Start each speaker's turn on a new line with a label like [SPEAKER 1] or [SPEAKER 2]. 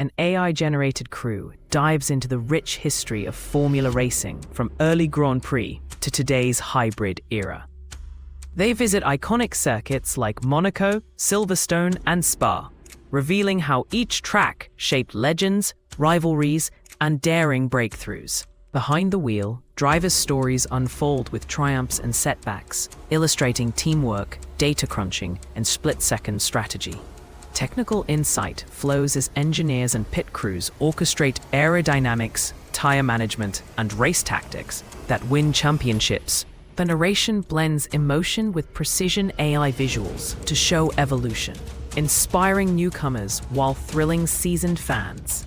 [SPEAKER 1] an AI-generated crew dives into the rich history of Formula racing from early Grand Prix to today's hybrid era. They visit iconic circuits like Monaco, Silverstone, and Spa, revealing how each track shaped legends, rivalries, and daring breakthroughs. Behind the wheel, drivers' stories unfold with triumphs and setbacks, illustrating teamwork, data crunching, and split-second strategy. Technical insight flows as engineers and pit crews orchestrate aerodynamics, tire management, and race tactics that win championships. The narration blends emotion with precision AI visuals to show evolution, inspiring newcomers while thrilling seasoned fans.